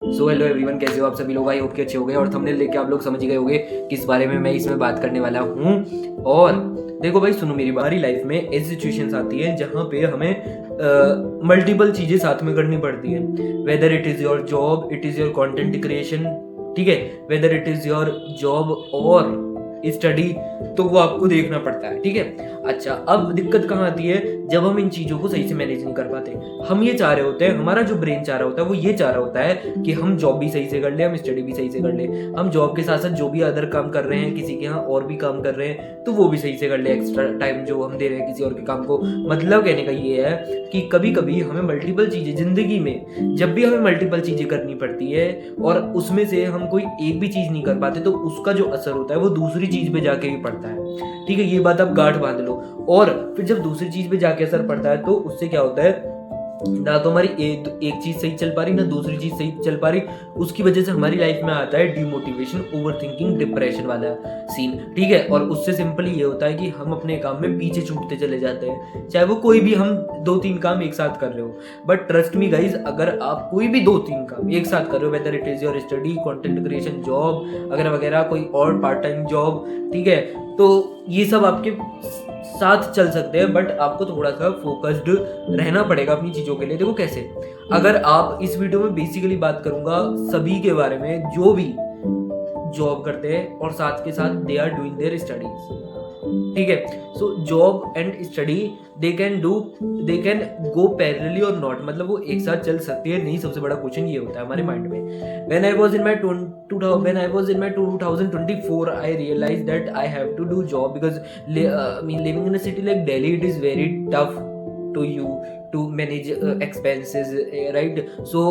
So hello everyone, कैसे हो आप सभी लोग? आई होप कि अच्छे हो गए और थंबनेल देख के आप लोग समझ ही गए होंगे किस बारे में मैं इसमें बात करने वाला हूँ। और देखो भाई, सुनो मेरी हमारी लाइफ में ऐसी सिचुएशंस आती है जहाँ पे हमें मल्टीपल चीज़ें साथ में करनी पड़ती है। Whether it is your job, it is your content creation, ठीक है, whether it is your job और स्टडी, तो वो आपको देखना पड़ता है, ठीक है। अच्छा, अब दिक्कत कहाँ आती है? जब हम इन चीज़ों को सही से मैनेज नहीं कर पाते। हम ये चाह रहे होते हैं, हमारा जो ब्रेन चाह रहा होता है वो ये चाह रहा होता है कि हम जॉब भी सही से कर ले, हम स्टडी भी सही से कर ले, हम जॉब के साथ साथ जो भी अदर काम कर रहे हैं, किसी के यहाँ और भी काम कर रहे हैं तो वो भी सही से कर ले, एक्स्ट्रा टाइम जो हम दे रहे हैं किसी और के काम को। मतलब कहने का ये है कि कभी कभी हमें मल्टीपल चीज़ें ज़िंदगी में, जब भी हमें मल्टीपल चीज़ें करनी पड़ती है और उसमें से हम कोई एक भी चीज़ नहीं कर पाते तो उसका जो असर होता है वो दूसरी चीज़ पे जाके भी पड़ता है, ठीक है। ये बात आप गांठ बांध लो। और फिर जब दूसरी चीज पे जाके असर पड़ता है तो उससे क्या होता है, ना तो हमारी एक चीज सही चल पा रही, ना दूसरी चीज सही चल पा रही। उसकी वजह से हमारी लाइफ में आता है डिमोटिवेशन, ओवर थिंकिंग, डिप्रेशन वाला सीन, ठीक है। और उससे सिंपली ये होता है कि हम अपने काम में पीछे छूटते चले जाते हैं, चाहे वो कोई भी हम 2-3 काम एक साथ कर रहे हो। बट ट्रस्ट मी गाइज, अगर आप कोई भी 2-3 काम एक साथ कर रहे हो, whether it is your study, content creation, job वगैरह वगैरह, कोई और पार्ट टाइम जॉब, ठीक है, तो ये सब आपके साथ चल सकते हैं। बट आपको थोड़ा सा फोकस्ड रहना पड़ेगा अपनी चीज़ों के लिए। देखो कैसे, अगर आप इस वीडियो में बेसिकली बात करूंगा सभी के बारे में जो भी जॉब करते हैं और साथ के साथ they are doing their studies, ठीक है। So job and study they can go parallelly और नॉट, मतलब वो एक साथ चल सकती है नहीं। सबसे बड़ा क्वेश्चन ये होता है हमारे माइंड में। When I was in my 2024 I realized that I have to do job because living in a city like Delhi, it is very tough to you to manage expenses, right? So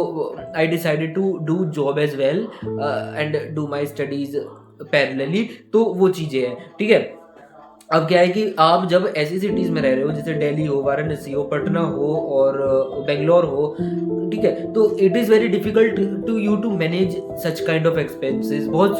I decided to do job as well and do my studies parallelly। तो वो चीज़ें हैं, ठीक है। अब क्या है कि आप जब ऐसी सिटीज़ में रह रहे हो जैसे दिल्ली हो, वाराणसी हो, पटना हो और बेंगलोर हो, ठीक है, तो it is very difficult to you to manage such kind of expenses. बहुत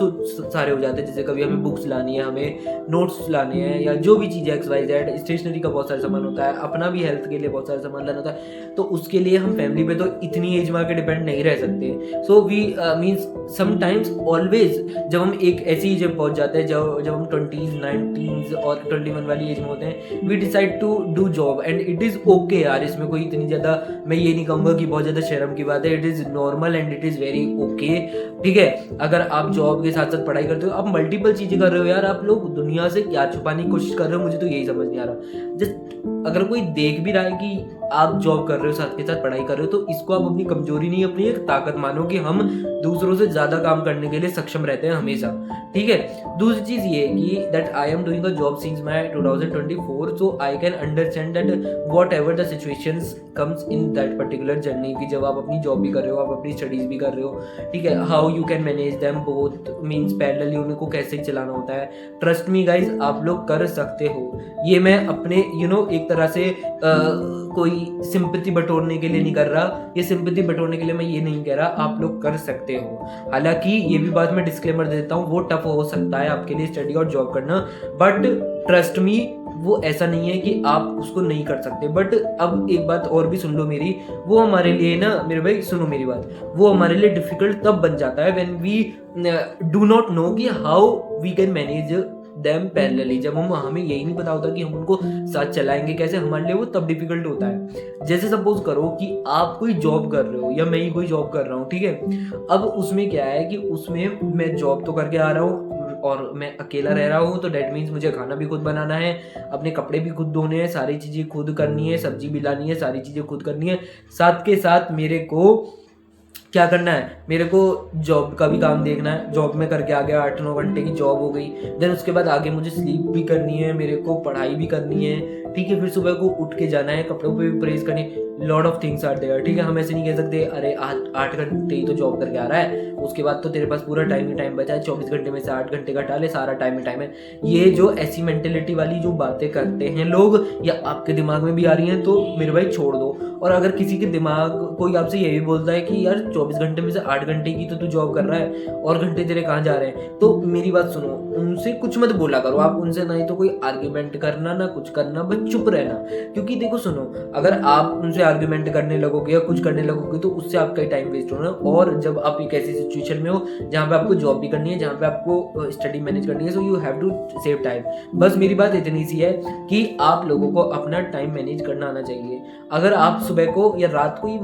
सारे हो जाते हैं, जैसे कभी हमें बुक्स लानी है, हमें नोट्स लाने हैं, या जो भी चीज़ें XYZ, स्टेशनरी का बहुत सारा सामान होता है, अपना भी हेल्थ के लिए बहुत सारा सामान लाना होता है। तो उसके लिए हम फैमिली पे तो इतनी एज में आके डिपेंड नहीं रह सकते। So we means sometimes always जब हम एक ऐसी एज में पहुंच जाते हैं, जब हम 20s 19s और 21 वाली एज में होते हैं, we decide to do job and it is okay यार। इसमें कोई इतनी ज़्यादा मैं ये नहीं कहूँगा कि बहुत ज़्यादा शर्म की बात है। It is normal and it is very okay, ठीक है। अगर आप जॉब के साथ साथ पढ़ाई करते हो, आप मल्टीपल चीज़ें कर रहे हो यार, आप लोग दुनिया से क्या छुपाने की कोशिश कर रहे हो, मुझे तो यही समझ नहीं आ रहा। जस्ट अगर कोई देख भी रहा है कि आप जॉब कर रहे हो साथ के साथ पढ़ाई कर रहे हो, तो इसको आप अपनी कमजोरी नहीं, अपनी एक ताकत मानो कि हम दूसरों से ज़्यादा काम करने के लिए सक्षम रहते हैं हमेशा, ठीक है। दूसरी चीज़ ये है कि that I am doing a job since my 2024, so I can understand that what ever the situations comes in that particular journey, कि जब आप अपनी जॉब भी कर रहे हो, आप अपनी स्टडीज़ भी कर रहे हो, ठीक है, how you can manage them both, means parallelly उनको कैसे चलाना होता है। ट्रस्ट मी गाइज, आप लोग कर सकते हो। ये मैं अपने एक तरह से कोई सिंपैथी बटोरने के लिए नहीं कर रहा, ये सिंपैथी बटोरने के लिए मैं ये नहीं कह रहा, आप लोग कर सकते हो। हालांकि ये भी बात मैं डिस्क्लेमर देता हूँ, वो टफ हो सकता है आपके लिए स्टडी और जॉब करना, बट ट्रस्ट मी वो ऐसा नहीं है कि आप उसको नहीं कर सकते। बट अब एक बात और भी सुन लो मेरी, वो हमारे लिए ना, मेरे भाई सुनो मेरी बात, वो हमारे लिए डिफिकल्ट तब बन जाता है when we do not know कि how we can manage them parallelly. जब हमें यही नहीं पता होता कि हम उनको साथ चलाएंगे कैसे, हमारे लिए वो तब डिफिकल्ट होता है। जैसे सपोज करो कि आप कोई जॉब कर रहे हो या मैं ही कोई जॉब कर रहा हूँ, ठीक है। अब उसमें क्या है कि उसमें मैं जॉब तो करके आ रहा हूँ और मैं अकेला रह रहा हूँ, तो डेट मीन्स मुझे खाना भी खुद बनाना है, अपने कपड़े भी खुद धोने हैं, सारी चीज़ें खुद करनी है, सब्जी भी लानी है, सारी चीज़ें खुद करनी है। साथ के साथ मेरे को क्या करना है, मेरे को जॉब का भी काम देखना है। जॉब में करके आ गया, 8-9 घंटे की जॉब हो गई, देन उसके बाद आगे मुझे स्लीप भी करनी है, मेरे को पढ़ाई भी करनी है, ठीक है। फिर सुबह को उठ के जाना है, कपड़ों पे भी प्रेस करनी, lot of things are there, ठीक है। हम ऐसे नहीं कह सकते अरे 8 घंटे ही तो जॉब करके आ रहा है, उसके बाद तो तेरे पास पूरा टाइम ही टाइम बचा है, 24 घंटे में से 8 घंटे का टाले, सारा टाइम ही टाइम है। ये जो ऐसी मेंटेलिटी वाली जो बातें करते हैं लोग या आपके दिमाग में भी आ रही हैं, तो मेरे भाई छोड़ दो और अगर किसी के दिमाग कोई आपसे ये भी बोलता है कि यार 24 घंटे में से 8 घंटे की तो तू जॉब कर रहा है और घंटे तेरे कहाँ जा रहे हैं, तो मेरी बात सुनो, उनसे कुछ मत बोला करो आप। उनसे ना ही तो कोई आर्ग्यूमेंट करना ना कुछ करना, बस चुप रहना। क्योंकि देखो सुनो, अगर आप उनसे आर्ग्यूमेंट करने लगोगे या कुछ करने लगोगे तो उससे आपका टाइम वेस्ट होना। और जब आप एक ऐसी सिचुएशन में हो जहाँ पे आपको जॉब भी करनी है, जहाँ पे आपको स्टडी मैनेज करनी है, so you have to save time. बस मेरी बात इतनी सी है कि आप लोगों को अपना टाइम मैनेज करना आना चाहिए। अगर आप सुबह को या रात को ही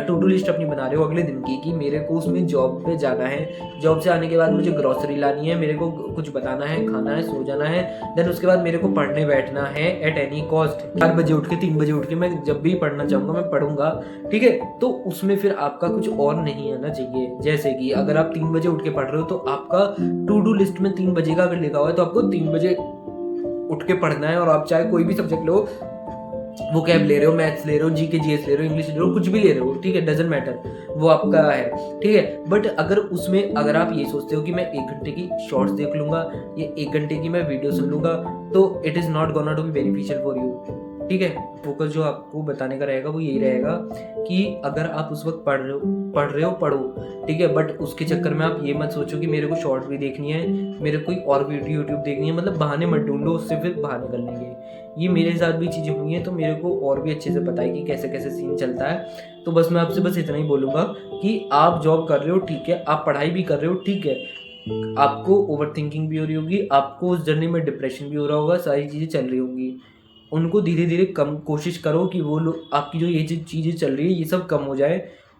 टू डू लिस्ट अपनी बना रहे हो अगले दिन की कि मेरे को उसमें जॉब पे जाना है, जॉब से आने के बाद मुझे ग्रोसरी लानी है, मेरे को कुछ बताना है, खाना है, सो जाना है, देन उसके बाद मेरे को पढ़ने बैठना है एट एनी कॉस्ट। 4 बजे उठ के 3 बजे उठ के मैं जब भी पढ़ना चाहूँगा मैं पढ़ूंगा, ठीक है। तो उसमें फिर आपका कुछ और नहीं आना चाहिए। जैसे कि अगर आप 3 बजे उठ के पढ़ रहे हो तो आपका टू डू लिस्ट में 3 बजे का अगर लिखा हुआ है तो आपको 3 बजे उठ के पढ़ना है। और आप चाहे कोई भी सब्जेक्ट लो, वो कैब ले रहे हो, मैथ्स ले रहे हो, जीके जीएस ले रहे हो, इंग्लिश ले रहे हो, कुछ भी ले रहे हो, ठीक है, डजेंट मैटर, वो आपका है, ठीक है। बट अगर उसमें अगर आप ये सोचते हो कि मैं 1 घंटे की शॉर्ट्स देख लूंगा या 1 घंटे की मैं वीडियो सुन लूंगा, तो it is not gonna to be beneficial for you, ठीक है। फोकस जो आपको बताने का रहेगा वो यही रहेगा कि अगर आप उस वक्त पढ़ रहे हो पढ़ो, ठीक है। बट उसके चक्कर में आप ये मत सोचो कि मेरे को शॉर्ट भी देखनी है, मेरे कोई और वीडियो यूट्यूब देखनी है, मतलब बहाने मत ढूंढो, उससे फिर बाहर निकल लेंगे। ये मेरे साथ भी चीज़ें हुई हैं तो मेरे को और भी अच्छे से पता है कि कैसे कैसे सीन चलता है। तो बस मैं आपसे बस इतना ही बोलूँगा कि आप जॉब कर रहे हो, ठीक है, आप पढ़ाई भी कर रहे हो, ठीक है, आपको ओवर थिंकिंग भी हो रही होगी, आपको उस जर्नी में डिप्रेशन भी हो रहा होगा, सारी चीज़ें चल रही होंगी, उनको धीरे धीरे कम कोशिश करो कि वो लोग आपकी जो ये चीज़ें चल रही है ये सब कम हो जाए